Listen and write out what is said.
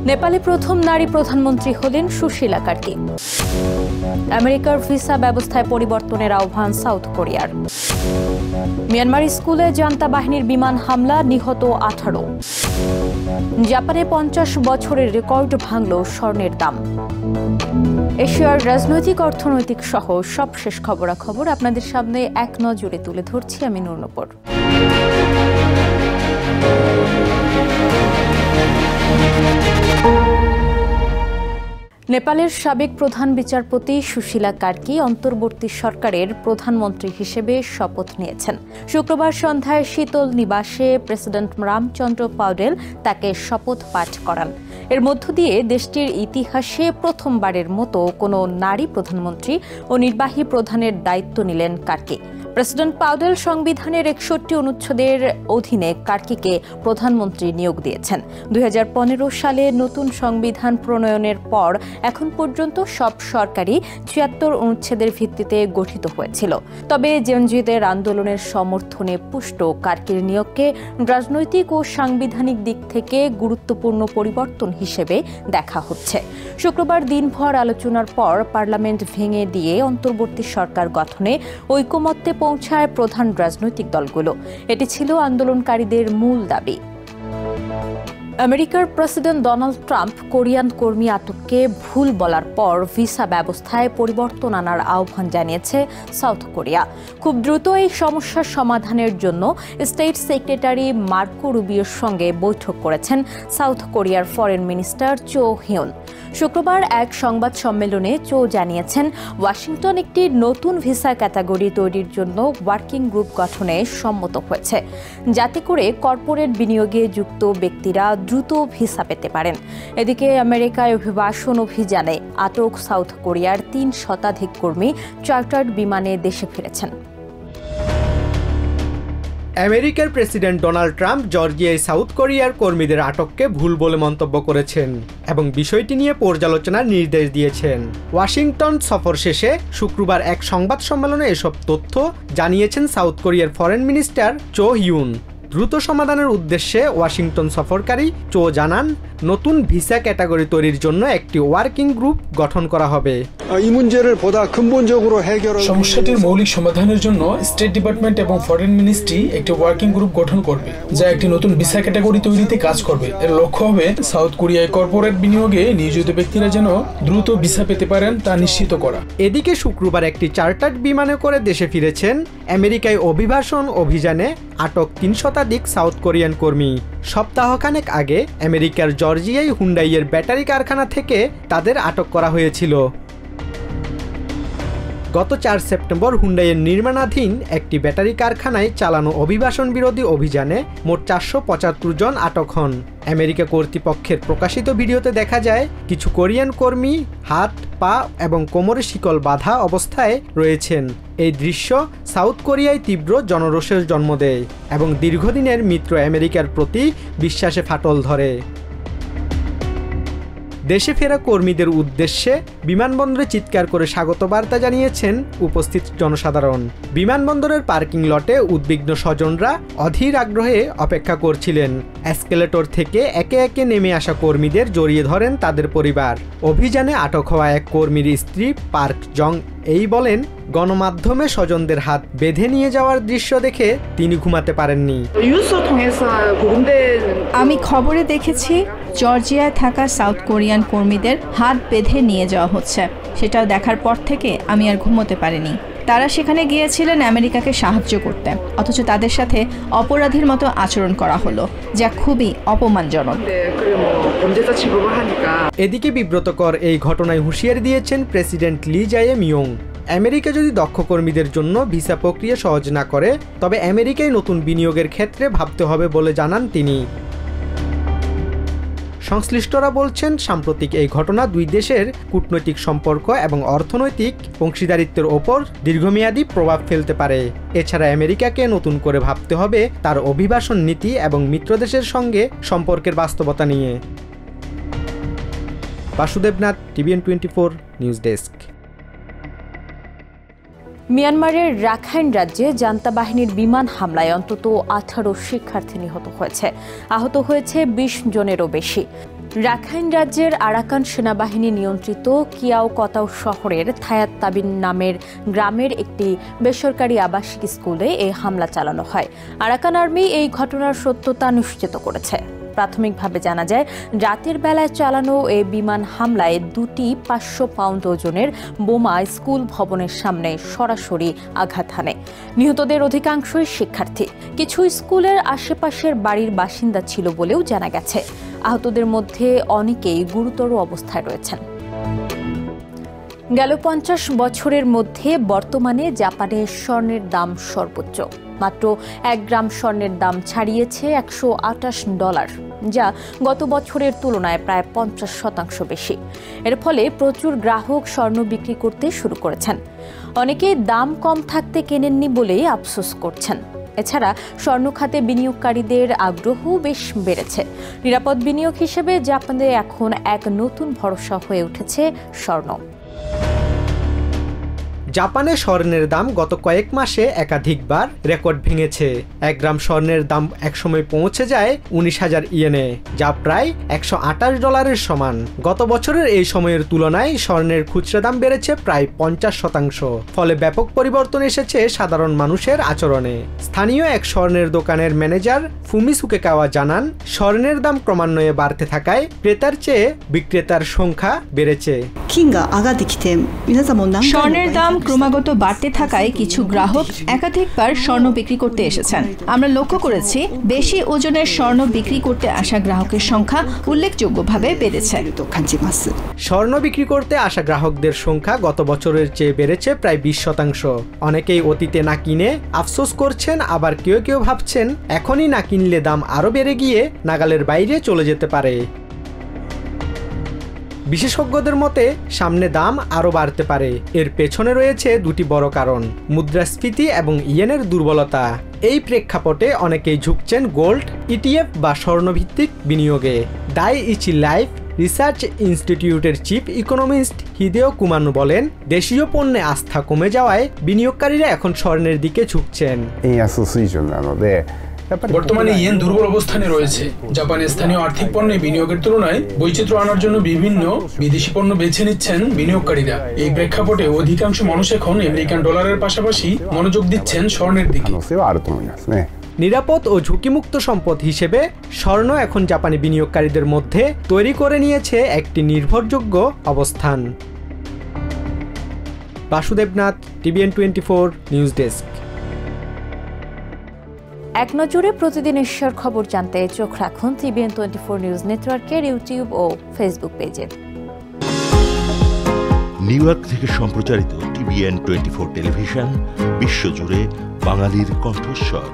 নেপালে প্রথম নারী প্রধানমন্ত্রী হলেন সুশীলা কার্কি। আমেরিকার ভিসা ব্যবস্থায় পরিবর্তনের আহ্বান সাউথ কোরিয়ার। মিয়ানমার স্কুলে জান্তা বাহিনীর বিমান হামলা, নিহত 18। জাপানে 50 বছরের রেকর্ড ভাঙল স্বর্ণের দাম। এশিয়ার রাজনৈতিক, অর্থনৈতিক সহ সবশেষ খবরাখবর আপনাদের সামনে এক নজরে তুলে ধরছি আমি নুরনূপুর। নেপালের সাবেক প্রধান বিচারপতি সুশীলা কার্কি অন্তর্বর্তী সরকারের প্রধানমন্ত্রী হিসেবে শপথ নিয়েছেন। শুক্রবার সন্ধ্যায় শীতল নিবাসে প্রেসিডেন্ট রামচন্দ্র পাউডেল তাকে শপথ পাঠ করান। এর মধ্য দিয়ে দেশটির ইতিহাসে প্রথমবারের মতো কোনো নারী প্রধানমন্ত্রী ও নির্বাহী প্রধানের দায়িত্ব নিলেন কার্কি। প্রেসিডেন্ট পাউডেল সংবিধানের 61 অনুচ্ছেদের অধীনে কার্কিকে প্রধানমন্ত্রী নিয়োগ দিয়েছেন। 2015 সালে নতুন সংবিধান প্রণয়নের পর এখন পর্যন্ত সব সরকারই 76 অনুচ্ছেদের ভিত্তিতে গঠিত হয়েছিল। তবে জেনজিদের আন্দোলনের সমর্থনে পুষ্ট কার্কির নিয়োগকে রাজনৈতিক ও সাংবিধানিক দিক থেকে গুরুত্বপূর্ণ পরিবর্তন হিসেবে দেখা হচ্ছে। শুক্রবার দিনভর আলোচনার পর পার্লামেন্ট ভেঙে দিয়ে অন্তর্বর্তী সরকার গঠনে ঐকমত্যে পৌঁছায় প্রধান রাজনৈতিক দলগুলো। এটি ছিল আন্দোলনকারীদের মূল দাবি। আমেরিকার প্রেসিডেন্ট ডোনাল্ড ট্রাম্প কোরিয়ান কর্মী আটককে ভুল বলার পর ভিসা ব্যবস্থায় পরিবর্তন আনার আহ্বান জানিয়েছে সাউথ কোরিয়া। খুব দ্রুত এই সমস্যার সমাধানের জন্য স্টেট সেক্রেটারি মার্কো রুবিওর সঙ্গে বৈঠক করেছেন সাউথ কোরিয়ার ফরেন মিনিস্টার চো হিউন। শুক্রবার এক সংবাদ সম্মেলনে চো জানিয়েছেন, ওয়াশিংটন একটি নতুন ভিসা ক্যাটাগরি তৈরির জন্য ওয়ার্কিং গ্রুপ গঠনে সম্মত হয়েছে, যাতে করে কর্পোরেট বিনিয়োগে যুক্ত ব্যক্তিরা দ্রুত ভিসা পেতে পারেন। এদিকে আমেরিকায় অভিবাসন অভিযানে আটক সাউথ কোরিয়ার 3 শতাধিক কর্মী চার্টার্ড বিমানে দেশে ফিরেছেন। আমেরিকার প্রেসিডেন্ট ডোনাল্ড ট্রাম্প জর্জিয়ায় সাউথ কোরিয়ার কর্মীদের আটককে ভুল বলে মন্তব্য করেছেন এবং বিষয়টি নিয়ে পর্যালোচনার নির্দেশ দিয়েছেন। ওয়াশিংটন সফর শেষে শুক্রবার এক সংবাদ সম্মেলনে এসব তথ্য জানিয়েছেন সাউথ কোরিয়ার ফরেন মিনিস্টার চো হিউন। দ্রুত সমাধানের উদ্দেশ্যে ওয়াশিংটন সফরকারী চো জানান, নতুন ভিসা ক্যাটাগরি তৈরির জন্য একটি ওয়ার্কিং গ্রুপ গঠন করা হবে। সমস্যাটির মৌলিক সমাধানের জন্য স্টেট ডিপার্টমেন্ট এবং ফরেন মিনিস্ট্রি একটি ওয়ার্কিং গ্রুপ গঠন করবে, যা একটি নতুন ভিসা ক্যাটাগরি তৈরিতে কাজ করবে। এর লক্ষ্য হবে সাউথ কোরিয়ায় কর্পোরেট বিনিয়োগে নিয়োজিত ব্যক্তিরা যেন দ্রুত ভিসা পেতে পারেন তা নিশ্চিত করা। এদিকে শুক্রবার একটি চার্টার্ড বিমানে করে দেশে ফিরেছেন আমেরিকায় অভিবাসন অভিযানে আটক 3 শতাধিক সাউথ কোরিয়ান কর্মী। সপ্তাহখানেক আগে আমেরিকার জর্জিয়ায় হুন্ডাইয়ের ব্যাটারি কারখানা থেকে তাদের আটক করা হয়েছিল। গত 4 সেপ্টেম্বর হুন্ডাইয়ের নির্মাণাধীন একটি ব্যাটারি কারখানায় চালানো অভিবাসন বিরোধী অভিযানে মোট 475 জন আটক হন। আমেরিকা কর্তৃপক্ষের প্রকাশিত ভিডিওতে দেখা যায় কিছু কোরিয়ান কর্মী হাত, পা এবং কোমরে শিকল বাঁধা অবস্থায় রয়েছেন। এই দৃশ্য সাউথ কোরিয়ায় তীব্র জনরোষের জন্ম দেয় এবং দীর্ঘদিনের মিত্র আমেরিকার প্রতি বিশ্বাসে ফাটল ধরে। দেশে ফেরা কর্মীদের উদ্দেশ্যে বিমানবন্দরে চিৎকার করে স্বাগত বার্তা জানিয়েছেন উপস্থিত জনসাধারণ। বিমানবন্দরের পার্কিং লটে উদ্বিগ্ন স্বজনরা অধীর আগ্রহে অপেক্ষা করছিলেন। এসকেলেটর থেকে একে একে নেমে আসা কর্মীদের জড়িয়ে ধরেন তাদের পরিবার। অভিযানে আটক হওয়া এক কর্মীর স্ত্রী পার্ক জং এই বলেন, গণমাধ্যমে স্বজনদের হাত বেঁধে নিয়ে যাওয়ার দৃশ্য দেখে তিনি ঘুমাতে পারেননি। আমি খবরে দেখেছি জর্জিয়ায় থাকা সাউথ কোরিয়ান কর্মীদের হাত বেঁধে নিয়ে যাওয়া হচ্ছে। সেটাও দেখার পর থেকে আমি আর ঘুমোতে পারিনি। তারা সেখানে গিয়েছিলেন আমেরিকাকে সাহায্য করতে, অথচ তাদের সাথে অপরাধীর মতো আচরণ করা হলো, যা খুবই অপমানজনক। এদিকে বিব্রতকর এই ঘটনায় হুঁশিয়ারি দিয়েছেন প্রেসিডেন্ট লি জায়ে মিয়ং। আমেরিকা যদি দক্ষ কর্মীদের জন্য ভিসা প্রক্রিয়া সহজ না করে, তবে আমেরিকায় নতুন বিনিয়োগের ক্ষেত্রে ভাবতে হবে বলে জানান তিনি। সংশ্লিষ্টরা বলছেন, সাম্প্রতিক এই ঘটনা দুই দেশের কূটনৈতিক সম্পর্ক এবং অর্থনৈতিক অংশীদারিত্বের ওপর দীর্ঘমেয়াদী প্রভাব ফেলতে পারে। এছাড়া আমেরিকাকে নতুন করে ভাবতে হবে তার অভিবাসন নীতি এবং মিত্রদেশের সঙ্গে সম্পর্কের বাস্তবতা নিয়ে। Basudebnath, TVN 24 news desk. মিয়ানমারের রাখাইন রাজ্যে জান্তা বাহিনীর বিমান হামলায় অন্তত 18 শিক্ষার্থী নিহত হয়েছে। আহত হয়েছে 20 জনেরও বেশি। রাখাইন রাজ্যের আরাকান সেনাবাহিনী নিয়ন্ত্রিত কিয়াওকতাও শহরের থায়াত তাবিন নামের গ্রামের একটি বেসরকারি আবাসিক স্কুলে এই হামলা চালানো হয়। আরাকান আর্মি এই ঘটনার সত্যতা নিশ্চিত করেছে। প্রাথমিকভাবে জানা যায়, রাতের বেলায় চালানো এই বিমান হামলায় 2টি 500 পাউন্ড ওজনের বোমা স্কুল ভবনের সামনে সরাসরি আঘাত হানে। নিহতদের অধিকাংশই শিক্ষার্থী। কিছু স্কুলের আশেপাশের বাড়ির বাসিন্দা ছিল বলেও জানা গেছে। আহতদের মধ্যে অনেকেই গুরুতর অবস্থায় রয়েছেন। গেল 50 বছরের মধ্যে বর্তমানে জাপানে স্বর্ণের দাম সর্বোচ্চ। মাত্র 1 গ্রাম স্বর্ণের দাম ছাড়িয়েছে $128, যা গত বছরের তুলনায় প্রায় 50% বেশি। এর ফলে প্রচুর গ্রাহক স্বর্ণ বিক্রি করতে শুরু করেছেন। অনেকে দাম কম থাকতে কেনেননি বলেই আফসোস করছেন। এছাড়া স্বর্ণ খাতে বিনিয়োগকারীদের আগ্রহও বেশ বেড়েছে। নিরাপদ বিনিয়োগ হিসেবে জাপানে এখন এক নতুন ভরসা হয়ে উঠেছে স্বর্ণ। জাপানে স্বর্ণের দাম গত কয়েক মাসে একাধিকবার রেকর্ড ভেঙেছে। 1 গ্রাম স্বর্ণের দাম একসময় পৌঁছে যায় 19,000 ইয়েনে, যা প্রায় $128 সমান। গত বছরের এই সময়ের তুলনায় স্বর্ণের খুচরা দাম বেড়েছে প্রায় 50%। ফলে ব্যাপক পরিবর্তন এসেছে সাধারণ মানুষের আচরণে। স্থানীয় এক স্বর্ণের দোকানের ম্যানেজার ফুমিসুকেকাওয়া জানান, স্বর্ণের দাম ক্রমান্বয়ে বাড়তে থাকায় ক্রেতার চেয়ে বিক্রেতার সংখ্যা বেড়েছে। স্বর্ণের দাম ক্রমাগত বাড়তে থাকায় কিছু গ্রাহক একাধিকবার স্বর্ণ বিক্রি করতে এসেছেন। আমরা লক্ষ্য করেছি, বেশি ওজনের স্বর্ণ বিক্রি করতে আসা গ্রাহকের সংখ্যা উল্লেখযোগ্যভাবে বেড়েছে। স্বর্ণ বিক্রি করতে আসা গ্রাহকদের সংখ্যা গত বছরের চেয়ে বেড়েছে প্রায় 20%। অনেকেই অতীতে না কিনে আফসোস করছেন, আবার কেউ কেউ ভাবছেন এখনই না কিনলে দাম আরও বেড়ে গিয়ে নাগালের বাইরে চলে যেতে পারে। বিশেষজ্ঞদের মতে সামনে দাম আরও বাড়তে পারে। এর পেছনে রয়েছে 2টি বড় কারণ: মুদ্রাস্ফীতি এবং ইয়েনের দুর্বলতা। এই প্রেক্ষাপটে অনেকেই ঝুঁকছেন গোল্ড, ETF বা স্বর্ণভিত্তিক বিনিয়োগে। ডাইইচি লাইফ রিসার্চ ইনস্টিটিউটের চিফ ইকোনমিস্ট হিদেও কুমানো বলেন, দেশীয় পণ্যে আস্থা কমে যাওয়ায় বিনিয়োগকারীরা এখন স্বর্ণের দিকে ঝুঁকছেন। বর্তমানে ইয়েন দুর্বল অবস্থানে রয়েছে। জাপানের স্থানীয় আর্থিক পণ্যে বিনিয়োগের তুলনায় বৈচিত্র্য আনার জন্য বিভিন্ন বিদেশি পণ্য বেছে নিচ্ছেন বিনিয়োগকারীরা। এই প্রেক্ষাপটে অধিকাংশ মানুষ এখন আমেরিকান ডলারের পাশাপাশি মনোযোগ দিচ্ছেন স্বর্ণের দিকে। নিরাপদ ও ঝুঁকিমুক্ত সম্পদ হিসেবে স্বর্ণ এখন জাপানি বিনিয়োগকারীদের মধ্যে তৈরি করে নিয়েছে একটি নির্ভরযোগ্য অবস্থান। Basudebnath, TVN24 news desk. এক নজরে প্রতিদিন এশিয়ার খবর জানতে চোখ রাখুন TVN24 নিউজ নেটওয়ার্কের ইউটিউব ও ফেসবুক পেজে। নিউ ইয়র্ক থেকে সম্প্রচারিত TVN24 টেলিভিশন বিশ্বজুড়ে বাঙালির কণ্ঠস্বর।